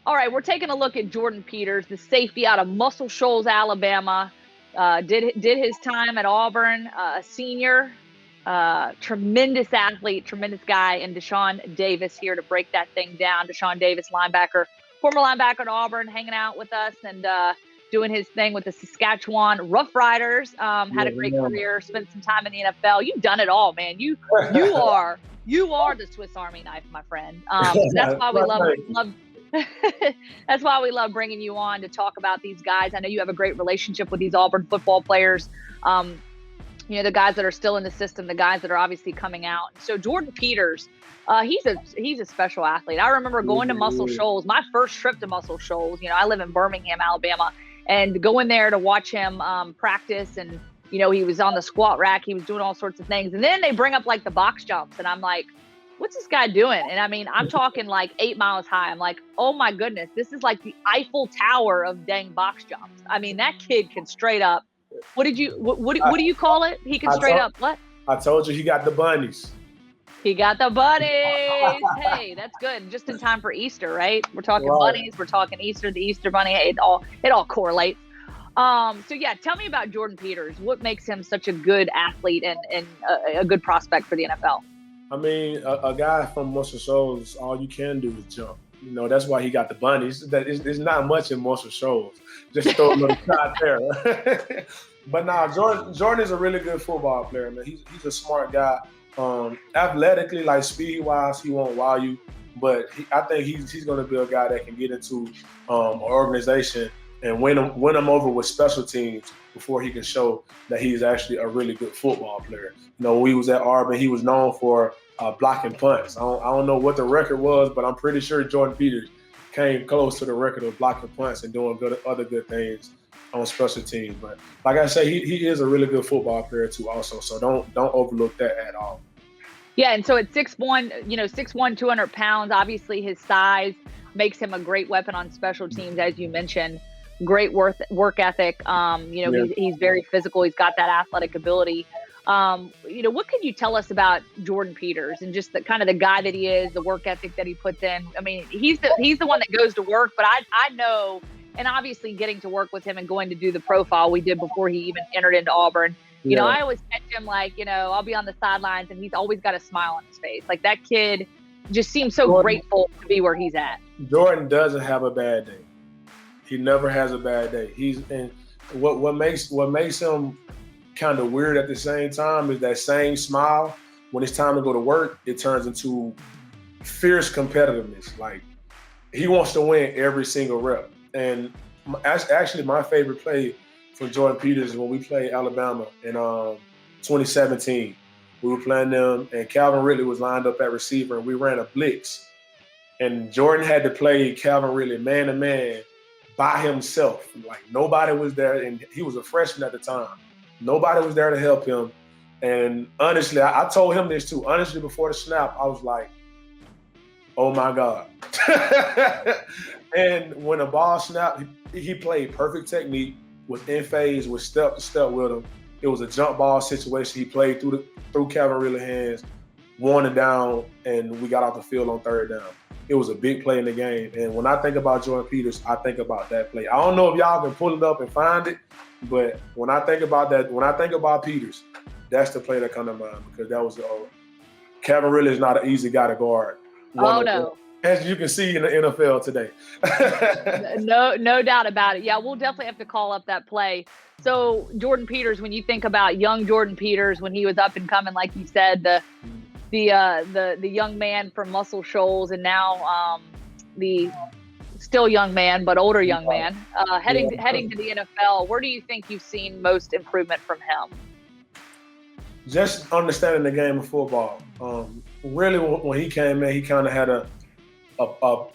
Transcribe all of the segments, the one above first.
All right, we're taking a look at Jordyn Peters, the safety out of Muscle Shoals, Alabama. Did his time at Auburn, a senior, tremendous athlete, tremendous guy, and Deshaun Davis here to break that thing down. Deshaun Davis, linebacker, former linebacker at Auburn, hanging out with us and doing his thing with the Saskatchewan Roughriders. Had a great career, spent some time in the NFL. You've done it all, man. You are the Swiss Army knife, my friend. That's why we love. That's why we love bringing you on to talk about these guys. I know you have a great relationship with these Auburn football players. The guys that are still in the system, the guys that are obviously coming out. So Jordyn Peters, he's a special athlete. I remember going to Muscle Shoals, my first trip to Muscle Shoals. I live in Birmingham, Alabama, and going there to watch him practice. And, he was on the squat rack. He was doing all sorts of things. And then they bring up like the box jumps. And I'm like, what's this guy doing? And I mean, I'm talking like 8 miles high. I'm like, oh my goodness, this is like the Eiffel Tower of dang box jumps. I mean, that kid can straight up. What do you call it? He can straight up what? I told you he got the bunnies. He got the bunnies. Hey, that's good. Just in time for Easter, right? We're talking bunnies. We're talking Easter, the Easter bunny. Hey, it all correlates. So yeah, tell me about Jordyn Peters. What makes him such a good athlete and a good prospect for the NFL? I mean, a guy from Muscle Shoals, all you can do is jump. That's why he got the bunnies. There's not much in Muscle Shoals. Just throw a little shot there. But now, Jordyn is a really good football player, man. He's a smart guy. Athletically, like speed-wise, he won't wow you. But I think he's going to be a guy that can get into an organization and win them over with special teams before he can show that he's actually a really good football player. When he was at Auburn, he was known for blocking punts. I don't know what the record was, but I'm pretty sure Jordyn Peters came close to the record of blocking punts and doing other good things on special teams. But like I say, he is a really good football player too also, so don't overlook that at all. Yeah, and so at 6'1", 200 pounds, obviously his size makes him a great weapon on special teams, as you mentioned. Great work ethic. He's very physical. He's got that athletic ability. What can you tell us about Jordyn Peters and just the kind of the guy that he is, the work ethic that he puts in? I mean, he's the one that goes to work, but I know, and obviously getting to work with him and going to do the profile we did before he even entered into Auburn. I always catch him like, I'll be on the sidelines and he's always got a smile on his face. Like that kid just seems so grateful to be where he's at. Jordyn doesn't have a bad day. He never has a bad day. What makes him kind of weird at the same time is that same smile. When it's time to go to work, it turns into fierce competitiveness. Like he wants to win every single rep. And actually, my favorite play for Jordyn Peters is when we played Alabama in 2017. We were playing them, and Calvin Ridley was lined up at receiver, and we ran a blitz. And Jordyn had to play Calvin Ridley man to man by himself. Like nobody was there, and he was a freshman at the time. Nobody was there to help him. And honestly, I told him this too. Honestly, before the snap, I was like, oh my God. And when the ball snapped, he played perfect technique, was in phase, was step to step with him. It was a jump ball situation. He played through Calvin Ridley's hands, won it down, and we got off the field on third down. It was a big play in the game. And when I think about Jordyn Peters, I think about that play. I don't know if y'all can pull it up and find it, but when I think about that, when I think about Peters, that's the play that comes to mind because that was Calvin Ridley is not an easy guy to guard. No. As you can see in the NFL today. No doubt about it. Yeah, we'll definitely have to call up that play. So Jordyn Peters, when you think about young Jordyn Peters, when he was up and coming, like you said, the young man from Muscle Shoals, and now the still young man but older young man heading to the NFL. Where do you think you've seen most improvement from him? Just understanding the game of football. Really, when he came in, he kind of had a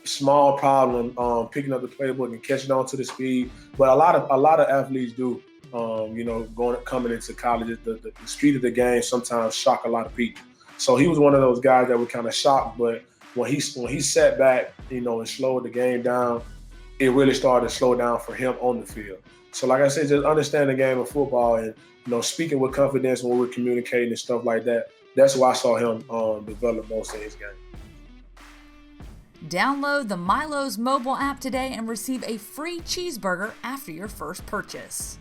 small problem picking up the playbook and catching on to the speed. But a lot of athletes do. Coming into college, the speed of the game sometimes shock a lot of people. So he was one of those guys that were kind of shocked, but when he sat back, and slowed the game down, it really started to slow down for him on the field. So like I said, just understand the game of football and, speaking with confidence when we're communicating and stuff like that. That's why I saw him develop most in his game. Download the Milo's mobile app today and receive a free cheeseburger after your first purchase.